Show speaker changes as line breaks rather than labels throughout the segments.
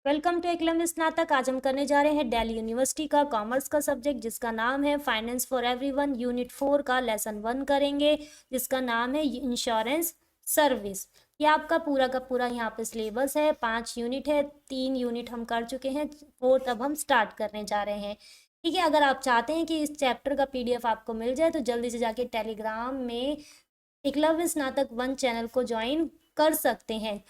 Welcome to Eklavya स्नातक। आज हम करने जा रहे हैं दिल्ली यूनिवर्सिटी का कॉमर्स का सब्जेक्ट जिसका नाम है फाइनेंस फॉर एवरीवन। यूनिट 4 का लेसन 1 करेंगे जिसका नाम है इंश्योरेंस सर्विस। ये आपका पूरा का पूरा यहाँ पे सिलेबस है। 5 यूनिट है, 3 यूनिट हम कर चुके हैं, 4th अब हम स्टार्ट करने जा रहे हैं। ठीक है, अगर आप चाहते हैं कि इस चैप्टर का पीडीएफ आपको मिल जाए तो जल्दी से जाके टेलीग्राम में एकलव्य स्नातक 1 चैनल को ज्वाइन कर सकते हैं।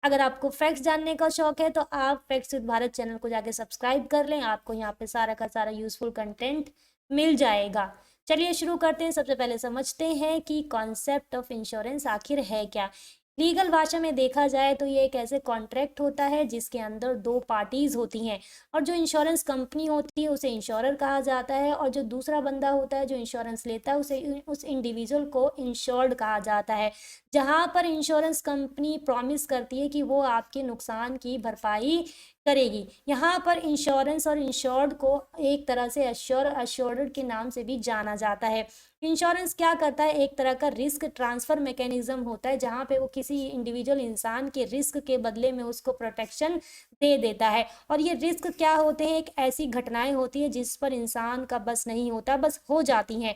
अगर आपको फैक्ट्स जानने का शौक है तो आप फैक्ट्स विद भारत चैनल को जाके सब्सक्राइब कर लें, आपको यहाँ पे सारा का सारा यूजफुल कंटेंट मिल जाएगा। चलिए शुरू करते हैं। सबसे पहले समझते हैं कि कॉन्सेप्ट ऑफ इंश्योरेंस आखिर है क्या। लीगल भाषा में देखा जाए तो ये एक ऐसे कॉन्ट्रैक्ट होता है जिसके अंदर 2 पार्टीज होती हैं, और जो इंश्योरेंस कंपनी होती है उसे इंश्योरर कहा जाता है, और जो दूसरा बंदा होता है जो इंश्योरेंस लेता है उसे उस इंडिविजुअल को इंश्योर्ड कहा जाता है। जहां पर इंश्योरेंस कंपनी प्रॉमिस करती है कि वो आपके नुकसान की भरपाई करेगी। यहाँ पर इंश्योरेंस और इंश्योर्ड को एक तरह से अश्योर्ड के नाम से भी जाना जाता है। इंश्योरेंस क्या करता है, एक तरह का रिस्क ट्रांसफर मैकेनिज्म होता है जहाँ पे वो किसी इंडिविजुअल इंसान के रिस्क के बदले में उसको प्रोटेक्शन दे देता है। और ये रिस्क क्या होते हैं, एक ऐसी घटनाएं होती है जिस पर इंसान का बस नहीं होता, बस हो जाती हैं,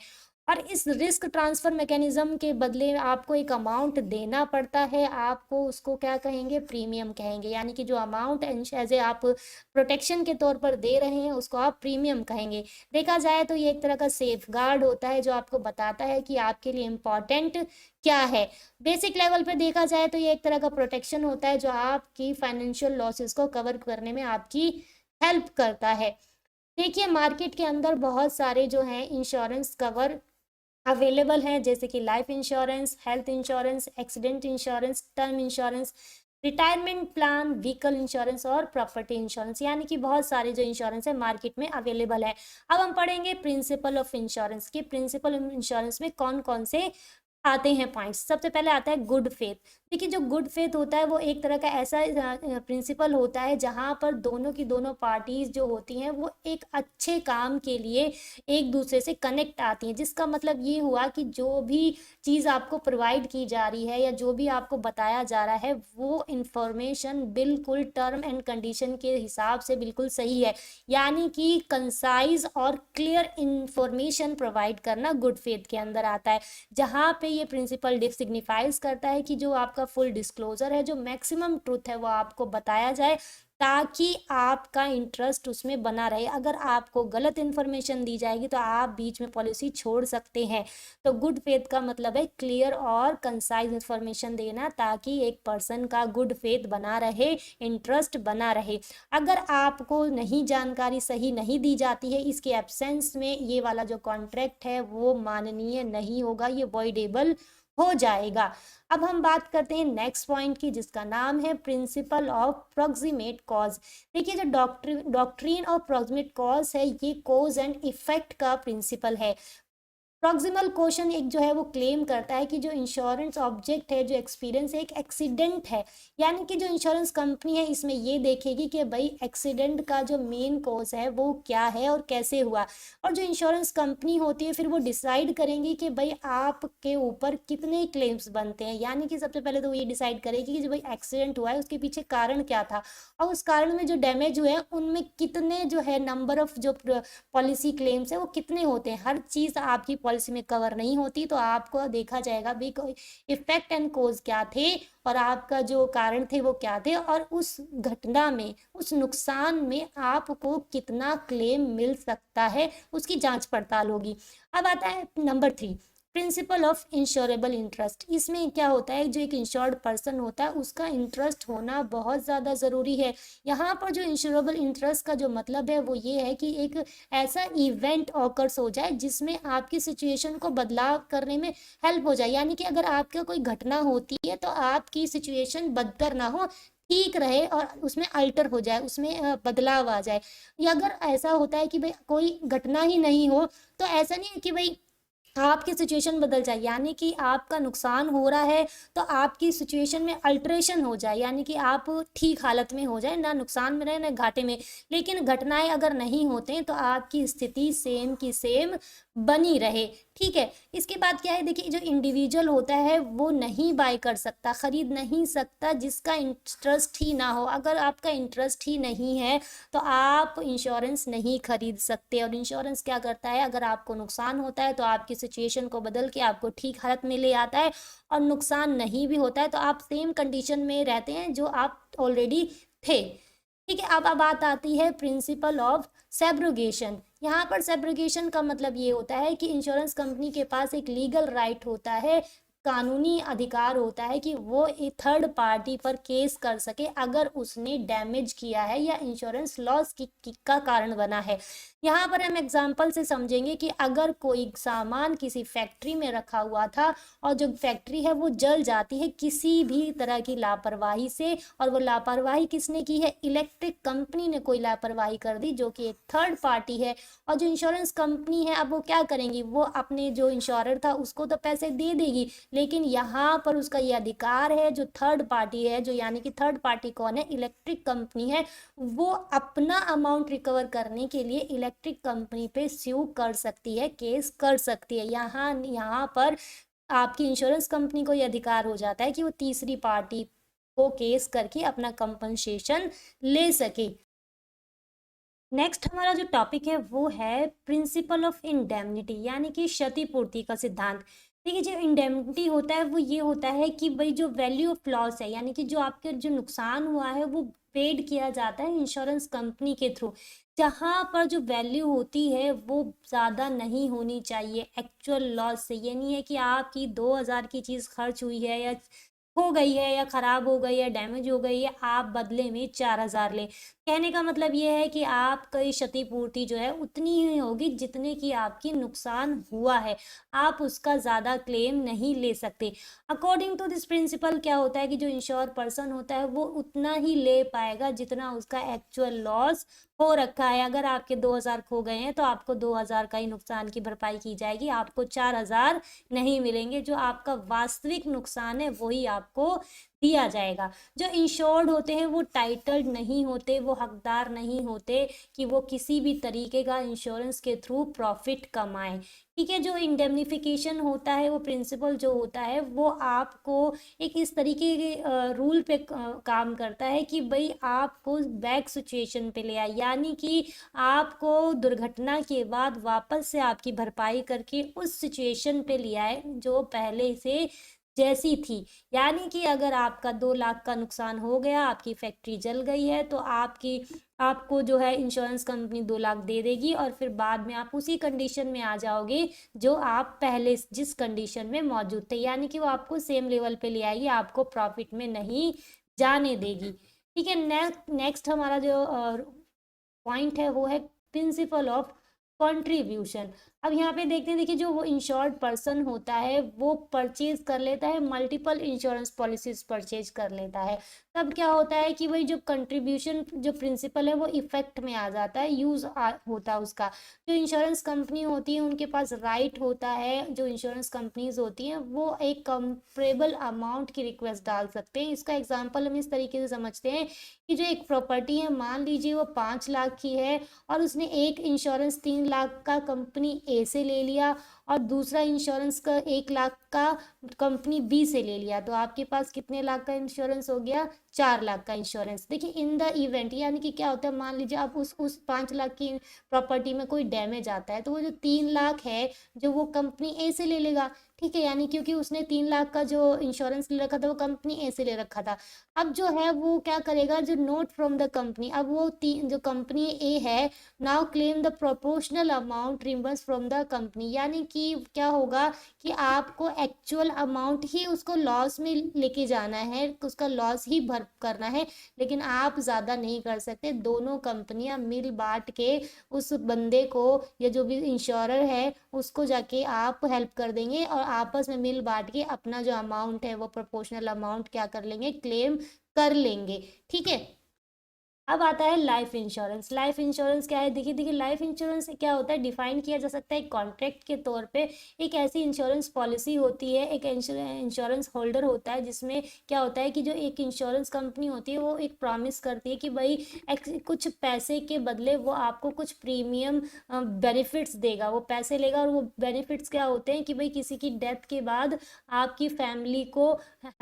और इस रिस्क ट्रांसफर मैकेनिज्म के बदले आपको एक अमाउंट देना पड़ता है। आपको उसको क्या कहेंगे, प्रीमियम कहेंगे। यानी कि जो अमाउंट एज ए आप प्रोटेक्शन के तौर पर दे रहे हैं उसको आप प्रीमियम कहेंगे। देखा जाए तो ये एक तरह का सेफ गार्ड होता है जो आपको बताता है कि आपके लिए इम्पॉर्टेंट क्या है। बेसिक लेवल पे देखा जाए तो ये एक तरह का प्रोटेक्शन होता है जो आपकी फाइनेंशियल लॉसेस को कवर करने में आपकी हेल्प करता है। देखिए, मार्केट के अंदर बहुत सारे जो हैं इंश्योरेंस कवर अवेलेबल हैं, जैसे कि life insurance, health insurance, accident insurance, term insurance, retirement plan, vehicle insurance और प्रॉपर्टी इंश्योरेंस। यानी कि बहुत सारे जो इंश्योरेंस है मार्केट में अवेलेबल है। अब हम पढ़ेंगे प्रिंसिपल ऑफ इंश्योरेंस की प्रिंसिपल इंश्योरेंस में कौन कौन से आते हैं पॉइंट्स। सबसे पहले आता है गुड फेथ। देखिए, जो गुड फेथ होता है वो एक तरह का ऐसा प्रिंसिपल होता है जहां पर दोनों की दोनों पार्टीज जो होती हैं वो एक अच्छे काम के लिए एक दूसरे से कनेक्ट आती हैं। जिसका मतलब ये हुआ कि जो भी चीज़ आपको प्रोवाइड की जा रही है या जो भी आपको बताया जा रहा है वो इंफॉर्मेशन बिल्कुल टर्म एंड कंडीशन के हिसाब से बिल्कुल सही है। यानी कि कंसाइज और क्लियर इंफॉर्मेशन प्रोवाइड करना गुड फेथ के अंदर आता है। जहाँ पे ये प्रिंसिपल सिग्निफाइज करता है कि जो आपका फुल डिस्क्लोजर है, जो मैक्सिमम ट्रूथ है वो आपको बताया जाए ताकि आपका इंटरेस्ट उसमें बना रहे। अगर आपको गलत इन्फॉर्मेशन दी जाएगी तो आप बीच में पॉलिसी छोड़ सकते हैं। तो गुड फेथ का मतलब है क्लियर और कंसाइज इन्फॉर्मेशन देना ताकि एक पर्सन का गुड फेथ बना रहे, इंटरेस्ट बना रहे। अगर आपको नहीं जानकारी सही नहीं दी जाती है, इसके एब्सेंस में ये वाला जो कॉन्ट्रैक्ट है वो माननीय नहीं होगा, ये वॉइडेबल हो जाएगा। अब हम बात करते हैं नेक्स्ट पॉइंट की जिसका नाम है प्रिंसिपल ऑफ प्रॉक्सिमेट कॉज। देखिए, जो डॉक्ट्रीन ऑफ प्रॉक्सिमेट कॉज है ये कॉज एंड इफेक्ट का प्रिंसिपल है। प्रॉक्सिमल क्वेश्चन एक जो है वो क्लेम करता है कि जो इंश्योरेंस ऑब्जेक्ट है, जो एक्सपीरियंस है, एक एक्सीडेंट है। यानी कि जो इंश्योरेंस कंपनी है इसमें ये देखेगी कि भाई एक्सीडेंट का जो मेन कॉज है वो क्या है और कैसे हुआ। और जो इंश्योरेंस कंपनी होती है फिर वो डिसाइड करेंगी कि भाई आपके ऊपर कितने क्लेम्स बनते हैं। यानी कि सबसे पहले तो वो ये डिसाइड करेगी कि जो भाई एक्सीडेंट हुआ है उसके पीछे कारण क्या था, और उस कारण में जो डैमेज हुए हैं उनमें कितने जो है नंबर ऑफ जो पॉलिसी क्लेम्स है वो कितने होते हैं। हर चीज़ आपकी पॉलिसी में कवर नहीं होती, तो आपको देखा जाएगा भी इफेक्ट एंड कोज क्या थे और आपका जो कारण थे वो क्या थे, और उस घटना में, उस नुकसान में आपको कितना क्लेम मिल सकता है उसकी जांच पड़ताल होगी। अब आता है number 3, principle of insurable interest. इसमें क्या होता है, जो एक इंश्योर्ड पर्सन होता है उसका इंटरेस्ट होना बहुत ज़्यादा ज़रूरी है। यहाँ पर जो इंश्योरेबल इंटरेस्ट का जो मतलब है वो ये है कि एक ऐसा इवेंट ऑकर्स हो जाए जिसमें आपकी सिचुएशन को बदलाव करने में हेल्प हो जाए। यानी कि अगर आपका कोई घटना होती है तो आपकी सिचुएशन बदतर ना हो, ठीक रहे और उसमें अल्टर हो जाए, उसमें बदलाव आ जाए। या अगर ऐसा होता है कि भाई कोई घटना ही नहीं हो तो ऐसा नहीं है कि भाई आपकी सिचुएशन बदल जाए, यानी कि आपका नुकसान हो रहा है तो आपकी सिचुएशन में अल्टरेशन हो जाए, यानी कि आप ठीक हालत में हो जाए, ना नुकसान में रहे ना घाटे में। लेकिन घटनाएं अगर नहीं होते हैं तो आपकी स्थिति सेम की सेम बनी रहे। ठीक है, इसके बाद क्या है, देखिए जो इंडिविजुअल होता है वो नहीं बाय कर सकता, खरीद नहीं सकता जिसका इंटरेस्ट ही ना हो। अगर आपका इंटरेस्ट ही नहीं है तो आप इंश्योरेंस नहीं खरीद सकते। और इंश्योरेंस क्या करता है, अगर आपको नुकसान होता है तो आपकी सिचुएशन को बदल के आपको ठीक हालत में ले आता है, और नुकसान नहीं भी होता है तो आप सेम कंडीशन में रहते हैं जो आप ऑलरेडी थे। ठीक है, अब बात आती है प्रिंसिपल ऑफ सेब्रोगेशन। यहाँ पर सेब्रोगेशन का मतलब ये होता है कि इंश्योरेंस कंपनी के पास एक लीगल राइट होता है, कानूनी अधिकार होता है कि वो एक थर्ड पार्टी पर केस कर सके अगर उसने डैमेज किया है या इंश्योरेंस लॉस का कारण बना है। यहाँ पर हम एग्जाम्पल से समझेंगे कि अगर कोई सामान किसी फैक्ट्री में रखा हुआ था और जो फैक्ट्री है वो जल जाती है किसी भी तरह की लापरवाही से, और वो लापरवाही किसने की है, इलेक्ट्रिक कंपनी ने कोई लापरवाही कर दी जो कि एक थर्ड पार्टी है। और जो इंश्योरेंस कंपनी है अब वो क्या करेंगी, वो अपने जो इंश्योरर था उसको तो पैसे दे देगी, लेकिन यहाँ पर उसका ये अधिकार है जो थर्ड पार्टी है, जो यानी कि थर्ड पार्टी कौन है, इलेक्ट्रिक कंपनी है, वो अपना अमाउंट रिकवर करने के लिए इलेक्ट्रिक कंपनी पे स्यू कर सकती है, केस कर सकती है। यहाँ पर आपकी इंश्योरेंस कंपनी को ये अधिकार हो जाता है कि वो तीसरी पार्टी को केस करके अपना कंपनसेशन ले सके। नेक्स्ट हमारा जो टॉपिक है वो है प्रिंसिपल ऑफ इंडेमनिटी, यानी कि क्षतिपूर्ति का सिद्धांत। देखिए जो इंडेमनिटी होता है वो ये होता है कि भाई जो वैल्यू ऑफ लॉस है, यानी कि जो आपके जो नुकसान हुआ है वो पेड किया जाता है इंश्योरेंस कंपनी के थ्रू। जहाँ पर जो वैल्यू होती है वो ज़्यादा नहीं होनी चाहिए एक्चुअल लॉस से। ये नहीं है कि आपकी 2000 की चीज़ खर्च हुई है या हो गई है या खराब हो गई है, डैमेज हो गई है, आप बदले में 4000 लें। कहने का मतलब ये है कि आपकी क्षतिपूर्ति जो है उतनी ही होगी जितने की आपकी नुकसान हुआ है, आप उसका ज़्यादा क्लेम नहीं ले सकते। अकॉर्डिंग टू दिस प्रिंसिपल क्या होता है कि जो इंश्योर पर्सन होता है वो उतना ही ले पाएगा जितना उसका एक्चुअल लॉस हो रखा है। अगर आपके 2000 खो गए हैं तो आपको 2000 का ही नुकसान की भरपाई की जाएगी, आपको 4000 नहीं मिलेंगे। जो आपका वास्तविक नुकसान है वही आपको दिया जाएगा। जो इंश्योर्ड होते हैं वो टाइटल्ड नहीं होते, वो हकदार नहीं होते कि वो किसी भी तरीके का इंश्योरेंस के थ्रू प्रॉफिट कमाएं। ठीक है, जो इंडेमनिफिकेशन होता है वो प्रिंसिपल जो होता है वो आपको एक इस तरीके के रूल पे काम करता है कि भाई आपको बैक सिचुएशन पे ले आए, यानी कि आपको दुर्घटना के बाद वापस से आपकी भरपाई करके उस सिचुएशन पे ले आए जो पहले से जैसी थी। यानी कि अगर आपका 2 लाख का नुकसान हो गया, आपकी फैक्ट्री जल गई है, तो आपको जो है इंश्योरेंस कंपनी 2 लाख दे देगी और फिर बाद में आप उसी कंडीशन में आ जाओगे जो आप पहले जिस कंडीशन में मौजूद थे, यानी कि वो आपको सेम लेवल पे ले आएगी, आपको प्रॉफिट में नहीं जाने देगी। ठीक है, नेक्स्ट हमारा जो पॉइंट है वो है प्रिंसिपल ऑफ कंट्रीब्यूशन। अब यहाँ पे देखते हैं, देखिए जो वो इंश्योर्ड पर्सन होता है वो परचेज कर लेता है, मल्टीपल इंश्योरेंस पॉलिसीज परचेज कर लेता है। तब क्या होता है कि वही जो कंट्रीब्यूशन जो प्रिंसिपल है वो इफेक्ट में आ जाता है, होता है उसका। जो इंश्योरेंस कंपनी होती है उनके पास राइट होता है, जो इंश्योरेंस कंपनीज होती हैं वो एक कंपरेबल अमाउंट की रिक्वेस्ट डाल सकते हैं। इसका एग्जाम्पल हम इस तरीके से समझते हैं कि जो एक प्रॉपर्टी है, मान लीजिए वो 5 लाख की है और उसने एक इंश्योरेंस 3 लाख का कंपनी ए से ले लिया और दूसरा इंश्योरेंस का 1 लाख का कंपनी बी से ले लिया, तो आपके पास कितने लाख का इंश्योरेंस हो गया, 4 लाख का इंश्योरेंस। देखिए इन द इवेंट, यानी कि क्या होता है, मान लीजिए आप उस 5 लाख की प्रॉपर्टी में कोई डैमेज आता है तो वो जो 3 लाख है जो वो कंपनी ए से ले लेगा। ठीक है, यानी क्योंकि उसने 3 लाख का जो इंश्योरेंस ले रखा था वो कंपनी ए से ले रखा था। अब जो है वो क्या करेगा, जो नोट फ्रॉम द कंपनी, अब वो जो कंपनी ए है now claim the proportional amount reimburse from the company, यानी कि क्या होगा कि आपको एक्चुअल अमाउंट ही उसको लॉस में लेके जाना है, उसका लॉस ही भर करना है, लेकिन आप ज़्यादा नहीं कर सकते। दोनों कंपनियां मिल बांट के उस बंदे को या जो भी इंश्योरर है उसको जाके आप हेल्प कर देंगे और आपस में मिल बांट के अपना जो अमाउंट है वो प्रोपोर्शनल अमाउंट क्या कर लेंगे, क्लेम कर लेंगे। ठीक है, अब आता है लाइफ इंश्योरेंस। लाइफ इंश्योरेंस क्या है, देखिए देखिए लाइफ इंश्योरेंस क्या होता है, डिफाइन किया जा सकता है एक कॉन्ट्रैक्ट के तौर पे। एक ऐसी इंश्योरेंस पॉलिसी होती है, एक इंश्योरेंस होल्डर होता है, जिसमें क्या होता है कि जो एक इंश्योरेंस कंपनी होती है वो एक प्रॉमिस करती है कि भाई कुछ पैसे के बदले वो आपको कुछ प्रीमियम बेनिफिट्स देगा, वो पैसे लेगा। और वो बेनिफिट्स क्या होते हैं कि भाई किसी की डेथ के बाद आपकी फैमिली को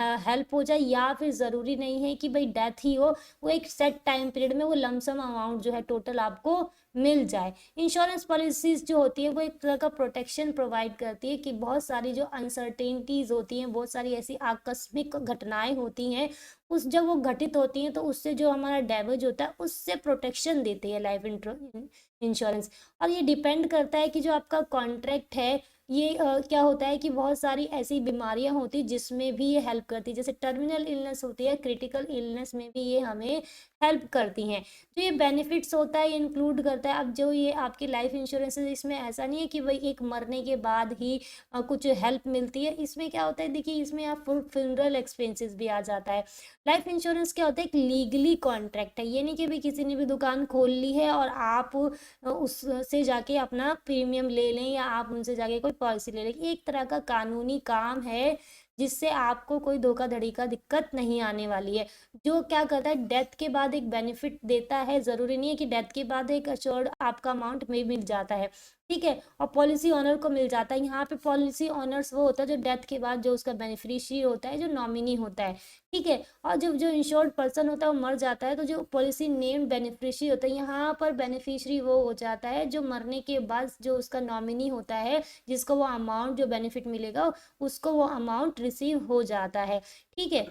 हेल्प हो जाए, या फिर ज़रूरी नहीं है कि भाई डेथ ही हो, वो एक सेट टाइम पीरियड में वो लमसम अमाउंट जो है टोटल आपको मिल जाए। इंश्योरेंस पॉलिसीज जो होती है वो एक तरह का प्रोटेक्शन प्रोवाइड करती है कि बहुत सारी जो अनसर्टेनिटीज होती हैं, बहुत सारी ऐसी आकस्मिक घटनाएं होती हैं, उस जब वो घटित होती हैं तो उससे जो हमारा डैमेज होता है उससे प्रोटेक्शन देती है लाइफ इंश्योरेंस। और ये डिपेंड करता है कि जो आपका कॉन्ट्रैक्ट है ये क्या होता है कि बहुत सारी ऐसी बीमारियां होती जिसमें भी ये हेल्प करती है, जैसे टर्मिनल इलनेस होती है, क्रिटिकल इलनेस में भी ये हमें हेल्प करती हैं। तो ये बेनिफिट्स होता है, ये इंक्लूड करता है। अब जो ये आपकी लाइफ इंश्योरेंस है इसमें ऐसा नहीं है कि भाई एक मरने के बाद ही कुछ हेल्प मिलती है। इसमें क्या होता है, देखिए इसमें आप फुल फ्यूनरल एक्सपेंसेस भी आ जाता है। लाइफ इंश्योरेंस क्या होता है, एक लीगली कॉन्ट्रैक्ट है, ये नहीं कि भाई किसी ने भी दुकान खोल ली है और आप उससे जाके अपना प्रीमियम ले लें या आप उनसे जाके कोई पॉलिसी ले लें। एक तरह का कानूनी काम है जिससे आपको कोई धोखाधड़ी का दिक्कत नहीं आने वाली है। जो क्या करता है, डेथ के बाद एक बेनिफिट देता है, ज़रूरी नहीं है कि डेथ के बाद एक अश्योर्ड आपका अमाउंट में मिल जाता है, ठीक है। और पॉलिसी ऑनर को मिल जाता है। यहाँ पे पॉलिसी ऑनर्स वो होता है जो डेथ के बाद जो उसका बेनिफिशियरी होता है, जो नॉमिनी होता है, ठीक है। और जब जो इंश्योर्ड पर्सन होता है वो मर जाता है तो जो पॉलिसी नेम्ड बेनिफिशियरी होता है, यहाँ पर बेनिफिशियरी वो हो जाता है जो मरने के बाद जो उसका नॉमिनी होता है, जिसको वो अमाउंट जो बेनिफिट मिलेगा उसको वो अमाउंट रिसीव हो जाता है, ठीक है।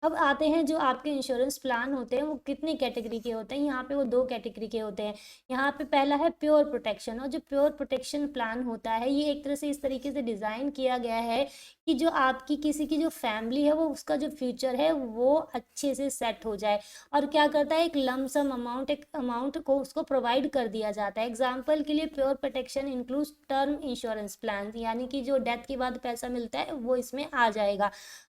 अब आते हैं जो आपके इंश्योरेंस प्लान होते हैं वो कितने कैटेगरी के होते हैं। यहाँ पे वो दो कैटेगरी के होते हैं। यहाँ पे पहला है प्योर प्रोटेक्शन। और जो प्योर प्रोटेक्शन प्लान होता है ये एक तरह से इस तरीके से डिज़ाइन किया गया है कि जो आपकी किसी की जो फैमिली है वो उसका जो फ्यूचर है वो अच्छे से सेट हो जाए। और क्या करता है, एक लमसम अमाउंट, एक अमाउंट को उसको प्रोवाइड कर दिया जाता है। एग्जाम्पल के लिए pure protection includes term insurance plan, यानी कि जो डेथ के बाद पैसा मिलता है वो इसमें आ जाएगा।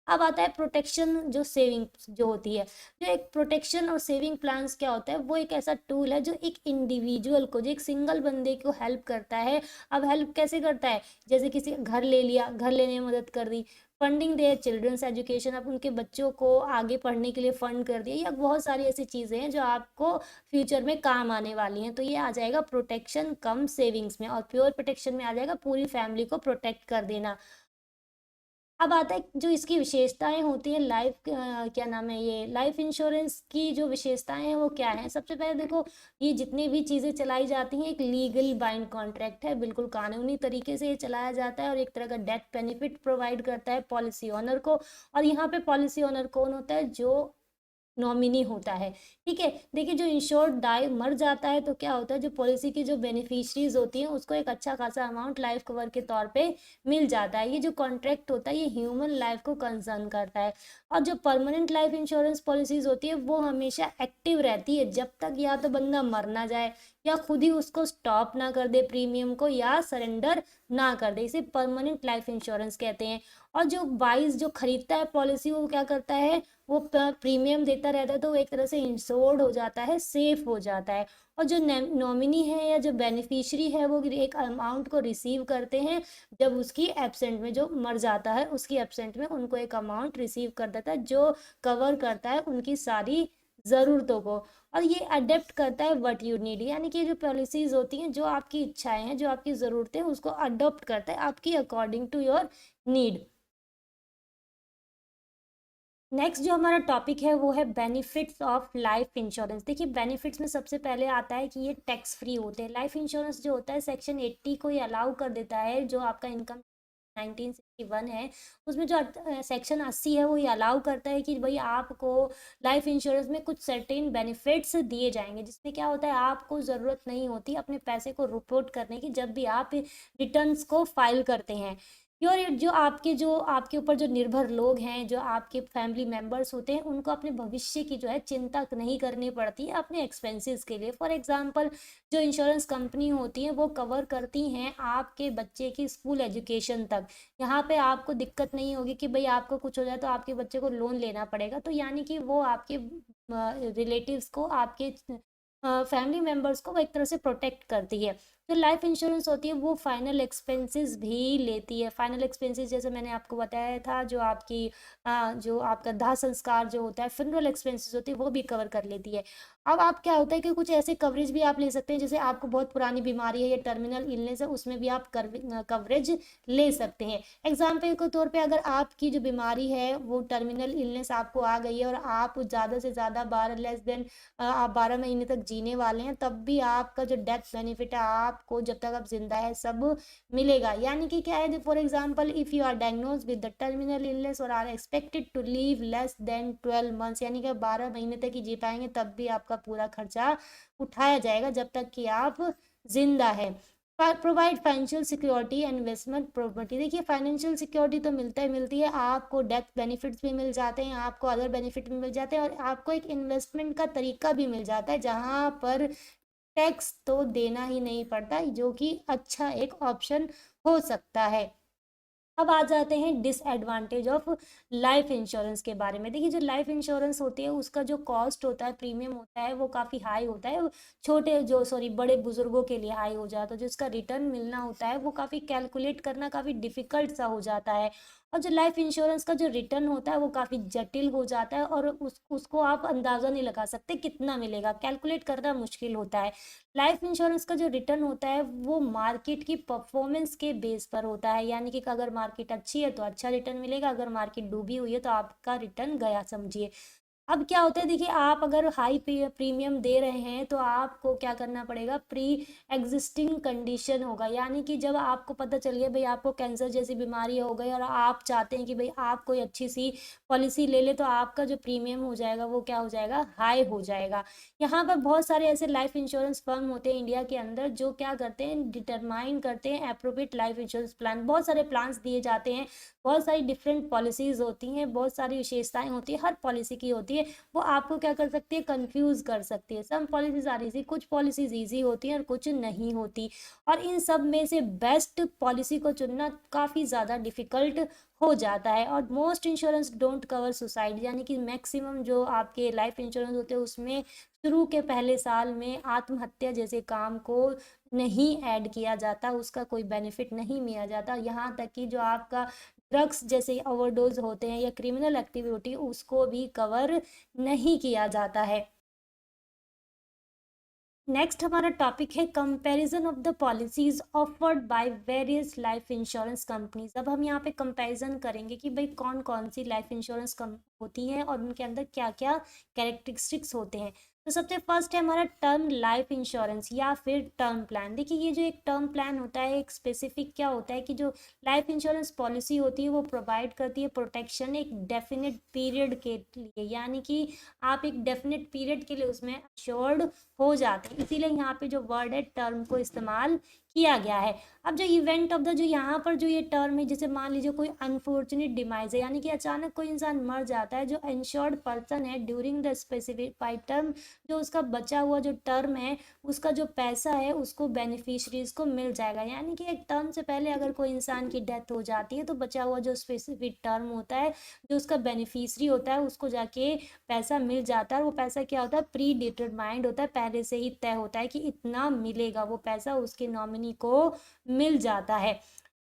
अब आता है प्रोटेक्शन जो सेविंग जो होती है। जो एक प्रोटेक्शन और सेविंग प्लान्स क्या होता है, वो एक ऐसा टूल है जो एक इंडिविजुअल को, जो एक सिंगल बंदे को हेल्प करता है। अब हेल्प कैसे करता है, जैसे किसी घर ले लिया, घर लेने में मदद कर दी, फंडिंग दे चिल्ड्रंस एजुकेशन, अब उनके बच्चों को आगे पढ़ने के लिए फंड कर दिया, या बहुत सारी ऐसी चीज़ें हैं जो आपको फ्यूचर में काम आने वाली हैं। तो ये आ जाएगा प्रोटेक्शन कम सेविंग्स में। और प्योर प्रोटेक्शन में आ जाएगा पूरी फैमिली को प्रोटेक्ट कर देना। अब आता है जो इसकी विशेषताएं होती है लाइफ, क्या नाम है, ये लाइफ इंश्योरेंस की जो विशेषताएं हैं वो क्या है। सबसे पहले देखो, ये जितनी भी चीज़ें चलाई जाती हैं एक लीगल बाइंड कॉन्ट्रैक्ट है, बिल्कुल कानूनी तरीके से ये चलाया जाता है और एक तरह का डेथ बेनिफिट प्रोवाइड करता है पॉलिसी ऑनर को। और यहाँ पे पॉलिसी ऑनर कौन होता है, जो नॉमिनी होता है, ठीक है। देखिए जो इंश्योर्ड डाई मर जाता है तो क्या होता है, जो पॉलिसी की जो बेनिफिशरीज होती हैं उसको एक अच्छा खासा अमाउंट लाइफ कवर के तौर पे मिल जाता है। ये जो कॉन्ट्रैक्ट होता है ये ह्यूमन लाइफ को कंसर्न करता है। और जो परमानेंट लाइफ इंश्योरेंस पॉलिसीज होती है वो हमेशा एक्टिव रहती है जब तक या तो बंदा मर ना जाए, या खुद ही उसको स्टॉप ना कर दे प्रीमियम को, या सरेंडर ना कर दे, इसे परमानेंट लाइफ इंश्योरेंस कहते हैं। और जो वाइज जो खरीदता है पॉलिसी वो क्या करता है, वो प्रीमियम देता रहता है, तो वो एक तरह से इंश्योर्ड हो जाता है, सेफ हो जाता है। और जो नॉमिनी है या जो बेनिफिशियरी है वो एक अमाउंट को रिसीव करते हैं जब उसकी एब्सेंट में, जो मर जाता है उसकी एब्सेंट में उनको एक अमाउंट रिसीव कर देता है जो कवर करता है उनकी सारी ज़रूरतों को। और ये अडेप्ट करता है व्हाट यू नीड, यानी कि जो पॉलिसीज़ होती हैं जो आपकी इच्छाएं हैं, जो आपकी ज़रूरतें हैं, उसको अडॉप्ट करता है आपकी according to your need. Next जो हमारा टॉपिक है वो है बेनिफिट्स ऑफ लाइफ इंश्योरेंस। देखिए बेनिफिट्स में सबसे पहले आता है कि ये टैक्स फ्री होते हैं। लाइफ इंश्योरेंस जो होता है सेक्शन 80 को ये अलाउ कर देता है, जो आपका इनकम 1961 है उसमें जो सेक्शन 80 है वो ये अलाउ करता है कि भाई आपको लाइफ इंश्योरेंस में कुछ सर्टेन बेनिफिट्स दिए जाएंगे, जिसमें क्या होता है आपको ज़रूरत नहीं होती अपने पैसे को रिपोर्ट करने की जब भी आप रिटर्न्स को फाइल करते हैं। योर जो आपके ऊपर जो निर्भर लोग हैं, जो आपके फैमिली मेंबर्स होते हैं, उनको अपने भविष्य की जो है चिंता नहीं करनी पड़ती है अपने एक्सपेंसेस के लिए। फॉर एग्जांपल जो इंश्योरेंस कंपनी होती है वो कवर करती हैं आपके बच्चे की स्कूल एजुकेशन तक। यहाँ पे आपको दिक्कत नहीं होगी कि भाई आपको कुछ हो जाए तो आपके बच्चे को लोन लेना पड़ेगा, तो यानी कि वो आपके रिलेटिव्स को, आपके फैमिली मेंबर्स को वो एक तरह से प्रोटेक्ट करती है। जो लाइफ इंश्योरेंस होती है वो फाइनल एक्सपेंसेस भी लेती है। फाइनल एक्सपेंसेस जैसे मैंने आपको बताया था, जो आपका दाह संस्कार जो होता है, फ्यूनरल एक्सपेंसेस होती है, वो भी कवर कर लेती है। अब आप क्या होता है कि कुछ ऐसे कवरेज भी आप ले सकते हैं, जैसे आपको बहुत पुरानी बीमारी है या टर्मिनल इलनेस है, उसमें भी आप कवरेज ले सकते हैं। एग्जाम्पल के तौर पे अगर आपकी जो बीमारी है वो टर्मिनल इलनेस आपको आ गई है और आप ज़्यादा से ज़्यादा 12 महीने तक जीने वाले हैं, तब भी आपका जो डेथ बेनिफिट है आपको जब तक आप जिंदा है सब मिलेगा। यानी कि क्या है, for example if you are diagnose with the terminal illness और are expected to live less than 12 months, यानी कि 12 महीने तक ही जी पाएंगे, तब भी आपका पूरा खर्चा उठाया जाएगा जब तक कि आप जिंदा है। Provide financial security and investment property. देखिए फाइनेंशियल सिक्योरिटी तो मिलती है, आपको डेथ बेनिफिट्स भी मिल जाते हैं, आपको अदर बेनिफिट भी मिल जाते हैं, और आपको एक इन्वेस्टमेंट का तरीका भी मिल जाता है जहां पर टैक्स तो देना ही नहीं पड़ता, जो कि अच्छा एक ऑप्शन हो सकता है। अब आ जाते हैं डिसएडवांटेज ऑफ लाइफ इंश्योरेंस के बारे में। देखिए जो लाइफ इंश्योरेंस होती है उसका जो कॉस्ट होता है, प्रीमियम होता है, वो काफ़ी हाई होता है। बड़े बुजुर्गों के लिए हाई हो जाता है। जो इसका रिटर्न मिलना होता है वो काफ़ी कैलकुलेट करना काफ़ी डिफिकल्ट सा हो जाता है। और जो लाइफ इंश्योरेंस का जो रिटर्न होता है वो काफ़ी जटिल हो जाता है, और उसको आप अंदाज़ा नहीं लगा सकते कितना मिलेगा, कैलकुलेट करना मुश्किल होता है। लाइफ इंश्योरेंस का जो रिटर्न होता है वो मार्केट की परफॉर्मेंस के बेस पर होता है, यानी कि अगर मार्केट अच्छी है तो अच्छा रिटर्न मिलेगा, अगर मार्केट डूबी हुई है तो आपका रिटर्न गया समझिए। अब क्या होता है, देखिए आप अगर हाई प्रीमियम दे रहे हैं तो आपको क्या करना पड़ेगा, प्री एग्जिस्टिंग कंडीशन होगा। यानी कि जब आपको पता चल गया भाई आपको कैंसर जैसी बीमारी हो गई और आप चाहते हैं कि भाई आप कोई अच्छी सी पॉलिसी ले ले, तो आपका जो प्रीमियम हो जाएगा वो क्या हो जाएगा, हाई हो जाएगा। यहाँ पर बहुत सारे ऐसे लाइफ इंश्योरेंस फर्म होते हैं इंडिया के अंदर जो क्या करते हैं, डिटरमाइन करते हैं अप्रोप्रिएट लाइफ इंश्योरेंस प्लान। बहुत सारे प्लान्स दिए जाते हैं, बहुत सारी डिफरेंट पॉलिसीज होती हैं, बहुत सारी विशेषताएं होती है, हर पॉलिसी की होती है। वो आपको क्या कर सकती है, कंफ्यूज कर सकती है। सम पॉलिसीज आर इजी, कुछ पॉलिसीज इजी होती हैं और कुछ नहीं होती, और इन सब में से बेस्ट पॉलिसी को चुनना काफ़ी ज़्यादा डिफिकल्ट हो जाता है। और most insurance don't cover suicide, यानी कि मैक्सिमम जो आपके लाइफ इंश्योरेंस होते हैं उसमें शुरू के पहले साल में आत्महत्या जैसे काम को नहीं ऐड किया जाता, उसका कोई बेनिफिट नहीं मिला जाता। यहाँ तक कि जो आपका ड्रग्स जैसे ओवरडोज होते हैं या क्रिमिनल एक्टिविटी, उसको भी कवर नहीं किया जाता है। नेक्स्ट हमारा टॉपिक है comparison of the policies offered by various life insurance companies. अब हम यहाँ पे कंपैरिजन करेंगे कि भाई कौन कौन सी लाइफ इंश्योरेंस होती हैं और उनके अंदर क्या क्या कैरेक्टरिस्टिक्स होते हैं। तो सबसे फर्स्ट है हमारा टर्म लाइफ इंश्योरेंस या फिर टर्म प्लान। देखिए ये जो एक टर्म प्लान होता है, एक स्पेसिफिक क्या होता है कि जो लाइफ इंश्योरेंस पॉलिसी होती है वो प्रोवाइड करती है प्रोटेक्शन एक डेफिनेट पीरियड के लिए, यानी कि आप एक डेफिनेट पीरियड के लिए उसमें अश्योर्ड हो जाते हैं, इसीलिए यहाँ पे जो वर्ड है टर्म को इस्तेमाल किया गया है। अब जो इवेंट ऑफ द, जो यहाँ पर जो ये टर्म है, जैसे मान लीजिए कोई अनफॉर्चुनेट डिमाइज है, यानी कि अचानक कोई इंसान मर जाता है, जो इंश्योर्ड पर्सन है ड्यूरिंग द स्पेसिफाइड टर्म, जो उसका बचा हुआ जो टर्म है उसका जो पैसा है उसको बेनिफिशरीज को मिल जाएगा। यानी कि एक टर्म से पहले अगर कोई इंसान की डेथ हो जाती है तो बचा हुआ जो स्पेसिफिक टर्म होता है, जो उसका बेनिफिशरी होता है, उसको जाके पैसा मिल जाता है। और वो पैसा क्या होता है, प्री डिटरमाइंड होता है, पहले से ही तय होता है कि इतना मिलेगा, वो पैसा उसके नॉमिनी को मिल जाता है।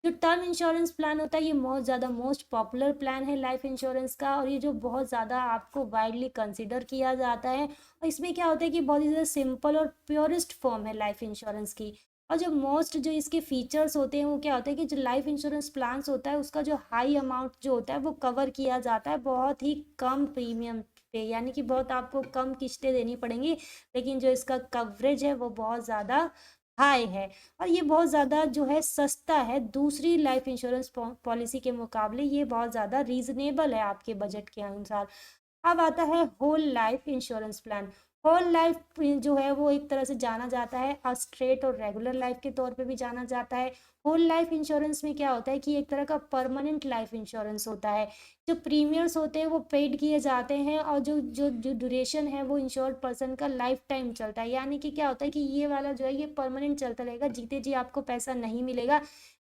जो टर्म इंश्योरेंस प्लान होता है ये बहुत ज़्यादा मोस्ट पॉपुलर प्लान है लाइफ इंश्योरेंस का, और ये जो बहुत ज़्यादा आपको वाइडली कंसिडर किया जाता है। और इसमें क्या होता है कि बहुत ही ज़्यादा सिंपल और प्योरेस्ट फॉर्म है लाइफ इंश्योरेंस की। और जो इसके फीचर्स होते हैं वो क्या होता है कि जो लाइफ इंश्योरेंस प्लान्स होता है उसका जो हाई अमाउंट जो होता है वो कवर किया जाता है बहुत ही कम प्रीमियम पे, यानी कि बहुत आपको कम किस्तें देनी पड़ेंगी, लेकिन जो इसका कवरेज है वो बहुत ज़्यादा हाई है। और ये बहुत ज़्यादा जो है सस्ता है, दूसरी लाइफ इंश्योरेंस पॉलिसी के मुकाबले ये बहुत ज़्यादा रीजनेबल है आपके बजट के अनुसार। अब आता है whole life insurance plan. Whole life जो है वो एक तरह से जाना जाता है स्ट्रेट और रेगुलर लाइफ के तौर पे भी जाना जाता है। होल लाइफ इंश्योरेंस में क्या होता है कि एक तरह का परमानेंट लाइफ इंश्योरेंस होता है। जो प्रीमियम्स होते हैं वो पेड किए जाते हैं और जो जो जो ड्यूरेशन है वो इंश्योर्ड पर्सन का लाइफ टाइम चलता है। यानी कि क्या होता है कि ये वाला जो है ये परमानेंट चलता रहेगा, जीते जी आपको पैसा नहीं मिलेगा,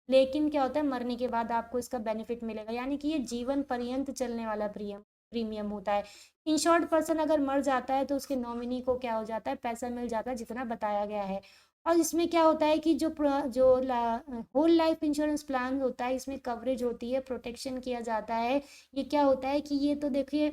लेकिन क्या होता है मरने के बाद आपको इसका बेनिफिट मिलेगा। यानी कि ये जीवन पर्यंत चलने वाला प्रीमियम होता है। इंश्योर्ड पर्सन अगर मर जाता है तो उसके नॉमिनी को क्या हो जाता है, पैसा मिल जाता है जितना बताया गया है। और इसमें क्या होता है कि जो होल लाइफ इंश्योरेंस प्लान होता है इसमें कवरेज होती है, प्रोटेक्शन किया जाता है। ये क्या होता है कि ये तो देखिए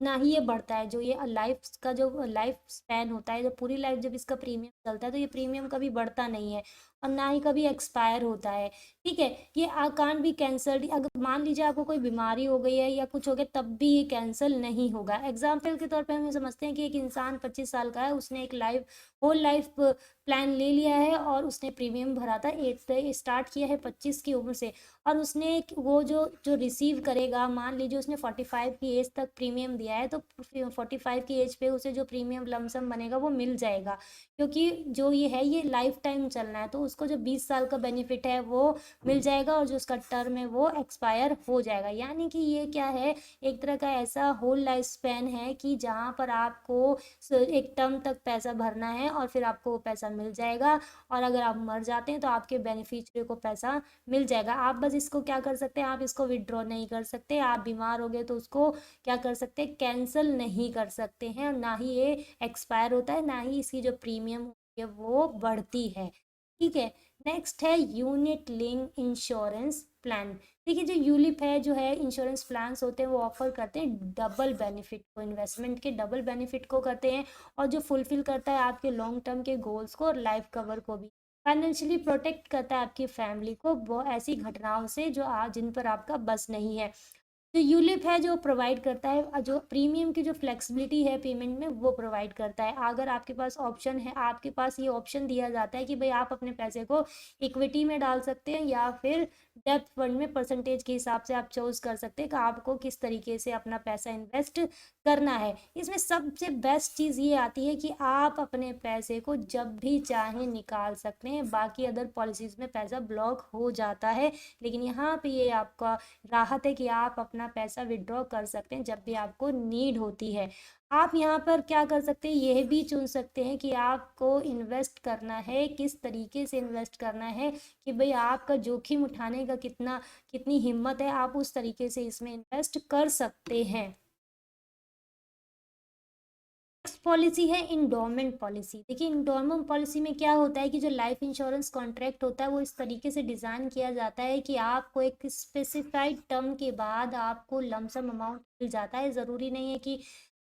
ना ही ये बढ़ता है, जो ये लाइफ का जो लाइफ स्पैन होता है, जो पूरी लाइफ जब इसका प्रीमियम चलता है तो ये प्रीमियम कभी बढ़ता नहीं है और ना ही कभी एक्सपायर होता है। ठीक है, ये कान भी कैंसल्ड, अगर मान लीजिए आपको कोई बीमारी हो गई है या कुछ हो गया तब भी ये कैंसिल नहीं होगा। एग्जाम्पल के तौर पे हम समझते हैं कि एक इंसान 25 साल का है, उसने एक लाइफ होल लाइफ प्लान ले लिया है और उसने प्रीमियम भरा था स्टार्ट किया है 25 की उम्र से, और उसने वो जो जो रिसीव करेगा, मान लीजिए उसने 45 की एज तक प्रीमियम दिया है तो 45 की एज पे उसे जो प्रीमियम लमसम बनेगा वो मिल जाएगा, क्योंकि जो ये है ये लाइफ टाइम चलना है तो उसको जो 20 साल का बेनिफिट है वो मिल जाएगा और जो उसका टर्म है वो एक्सपायर हो जाएगा। यानी कि ये क्या है, एक तरह का ऐसा होल लाइफ स्पैन है कि जहाँ पर आपको एक टर्म तक पैसा भरना है और फिर आपको वो पैसा मिल जाएगा, और अगर आप मर जाते हैं तो आपके बेनिफिशियरी को पैसा मिल जाएगा। आप बस इसको क्या कर सकते हैं, आप इसको विड्रॉ नहीं कर सकते, आप बीमार हो गए तो उसको क्या कर सकते हैं, कैंसिल नहीं कर सकते हैं, और ना ही ये एक्सपायर होता है, ना ही इसकी जो प्रीमियम होती है वो बढ़ती है। ठीक है, नेक्स्ट है यूनिट लिंक इंश्योरेंस प्लान। देखिए जो यूलिप है जो है इंश्योरेंस प्लान्स होते हैं वो ऑफर करते हैं डबल बेनिफिट को, इन्वेस्टमेंट के डबल बेनिफिट को करते हैं, और जो फुलफिल करता है आपके लॉन्ग टर्म के गोल्स को और लाइफ कवर को भी। फाइनेंशियली प्रोटेक्ट करता है आपकी फैमिली को वो ऐसी घटनाओं से जो जिन पर आपका बस नहीं है। जो यूलिप है जो प्रोवाइड करता है जो प्रीमियम की जो फ्लेक्सिबिलिटी है पेमेंट में वो प्रोवाइड करता है। अगर आपके पास ऑप्शन है, आपके पास ये ऑप्शन दिया जाता है कि भाई आप अपने पैसे को इक्विटी में डाल सकते हैं या फिर डेप्थ फंड में, परसेंटेज के हिसाब से आप चूज कर सकते हैं कि आपको किस तरीके से अपना पैसा इन्वेस्ट करना है। इसमें सबसे बेस्ट चीज़ ये आती है कि आप अपने पैसे को जब भी चाहें निकाल सकते हैं, बाकी अदर पॉलिसीज़ में पैसा ब्लॉक हो जाता है, लेकिन यहाँ पे ये आपका राहत है कि आप अपना पैसा विड्रॉ कर सकते हैं जब भी आपको नीड होती है। आप यहाँ पर क्या कर सकते हैं, यह भी चुन सकते हैं कि आपको इन्वेस्ट करना है, किस तरीके से इन्वेस्ट करना है, कि भाई आपका जोखिम उठाने का कितनी हिम्मत है, आप उस तरीके से इसमें इन्वेस्ट कर सकते हैं। नेक्स्ट पॉलिसी है इंडोमेंट पॉलिसी। देखिए इंडोमेंट पॉलिसी में क्या होता है कि जो लाइफ इंश्योरेंस कॉन्ट्रैक्ट होता है वो इस तरीके से डिज़ाइन किया जाता है कि आपको एक स्पेसिफाइड टर्म के बाद आपको लमसम अमाउंट मिल जाता है। ज़रूरी नहीं है कि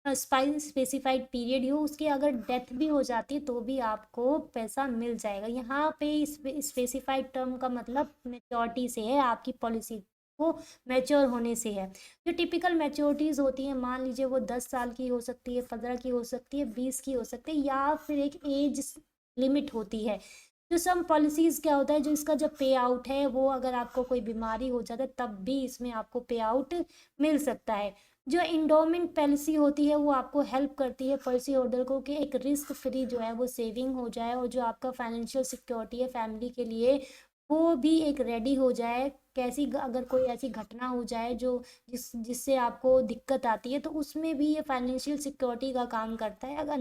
स्पेसिफाइड पीरियड हो, उसकी अगर डेथ भी हो जाती है तो भी आपको पैसा मिल जाएगा। यहाँ पे स्पेसिफाइड टर्म का मतलब मेच्योरिटी से है, आपकी पॉलिसी को मैच्योर होने से है। जो टिपिकल मैच्योरिटीज़ होती हैं, मान लीजिए वो 10 साल की हो सकती है, 15 की हो सकती है, 20 की हो सकती है, या फिर एक एज लिमिट होती है। जो सम पॉलिसीज़ क्या होता है, जो इसका जो पे आउट है वो अगर आपको कोई बीमारी हो जाता है तब भी इसमें आपको पे आउट मिल सकता है। जो इंडोमेंट पॉलिसी होती है वो आपको हेल्प करती है पॉलिसी होल्डर को कि एक रिस्क फ्री जो है वो सेविंग हो जाए, और जो आपका फाइनेंशियल सिक्योरिटी है फैमिली के लिए वो भी एक रेडी हो जाए। कैसी अगर कोई ऐसी घटना हो जाए जो जिससे आपको दिक्कत आती है तो उसमें भी ये फाइनेंशियल सिक्योरिटी का काम करता है, अगर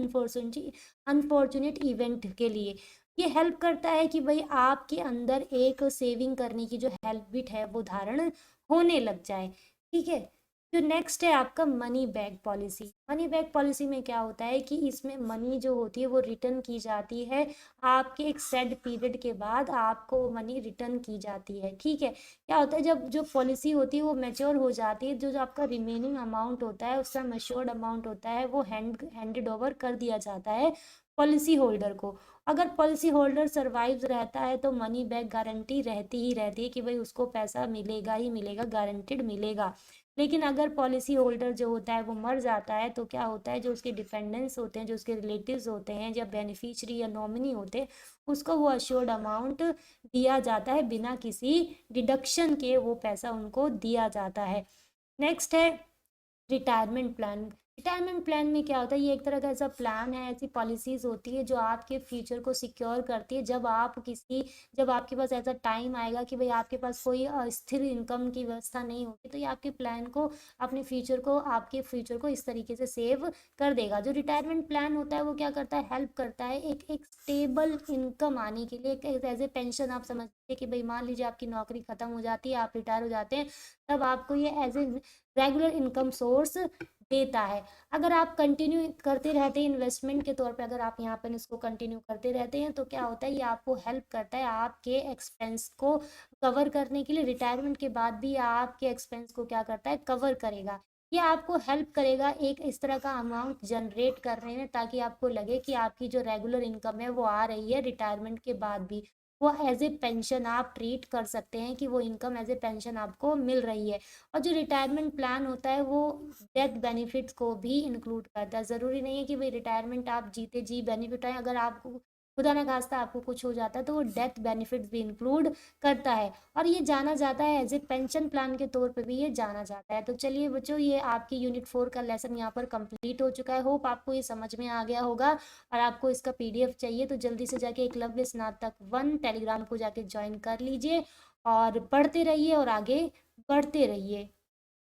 अनफॉर्चुनेट इवेंट के लिए ये हेल्प करता है कि भाई आपके अंदर एक सेविंग करने की जो हैबिट है वो धारण होने लग जाए। ठीक है, जो नेक्स्ट है आपका money back policy. Money back policy में क्या होता है कि इसमें मनी जो होती है वो रिटर्न की जाती है, आपके एक सेट पीरियड के बाद आपको मनी रिटर्न की जाती है। ठीक है, क्या होता है जब जो पॉलिसी होती है वो मैच्योर हो जाती है, जो आपका रिमेनिंग अमाउंट होता है उसका मैच्योर्ड अमाउंट होता है वो हैंडेड ओवर कर दिया जाता है पॉलिसी होल्डर को। अगर पॉलिसी होल्डर सर्वाइव रहता है तो मनी बैक गारंटी रहती ही रहती है कि भाई उसको पैसा मिलेगा ही मिलेगा, गारंटेड मिलेगा। लेकिन अगर पॉलिसी होल्डर जो होता है वो मर जाता है तो क्या होता है, जो उसके डिपेंडेंट्स होते हैं, जो उसके रिलेटिव्स होते हैं या बेनिफिशियरी या नॉमिनी होते हैं, उसको वो अश्योर्ड अमाउंट दिया जाता है, बिना किसी डिडक्शन के वो पैसा उनको दिया जाता है। नेक्स्ट है रिटायरमेंट प्लान। रिटायरमेंट प्लान में क्या होता है, ये एक तरह का ऐसा प्लान है, ऐसी पॉलिसीज होती है जो आपके फ्यूचर को सिक्योर करती है। जब आपके पास ऐसा टाइम आएगा कि भाई आपके पास कोई स्थिर इनकम की व्यवस्था नहीं होगी, तो ये आपके प्लान को, आपके फ्यूचर को इस तरीके से सेव कर देगा। जो रिटायरमेंट प्लान होता है वो क्या करता है, हेल्प करता है एक स्टेबल इनकम आने के लिए। एक एज ए पेंशन आप समझते कि भाई मान लीजिए आपकी नौकरी खत्म हो जाती है, आप रिटायर हो जाते हैं, तब आपको ये as a regular income source देता है। अगर आप कंटिन्यू करते रहते हैं इन्वेस्टमेंट के तौर पे, अगर आप यहाँ पर इसको कंटिन्यू करते रहते हैं, तो क्या होता है, ये आपको हेल्प करता है आपके एक्सपेंस को कवर करने के लिए। रिटायरमेंट के बाद भी आपके एक्सपेंस को क्या करता है, कवर करेगा। ये आपको हेल्प करेगा एक इस तरह का अमाउंट जनरेट करने में, ताकि आपको लगे कि आपकी जो रेगुलर इनकम है वो आ रही है रिटायरमेंट के बाद भी। वो एज ए पेंशन आप ट्रीट कर सकते हैं कि वो इनकम एज ए पेंशन आपको मिल रही है। और जो रिटायरमेंट प्लान होता है वो डेथ बेनिफिट्स को भी इंक्लूड करता है। ज़रूरी नहीं है कि भाई रिटायरमेंट आप जीते जी बेनिफिट आए, अगर आपको खुदा न खास्ता आपको कुछ हो जाता है तो वो डेथ बेनिफिट्स भी इंक्लूड करता है। और ये जाना जाता है एज ए पेंशन प्लान के तौर पे भी ये जाना जाता है। तो चलिए बच्चों, ये आपकी यूनिट 4 का लेसन यहाँ पर कंप्लीट हो चुका है। होप आपको ये समझ में आ गया होगा। और आपको इसका पीडीएफ चाहिए तो जल्दी से जाके एकलव्य स्नातक 1 टेलीग्राम को जाके ज्वाइन कर लीजिए, और पढ़ते रहिए और आगे बढ़ते रहिए।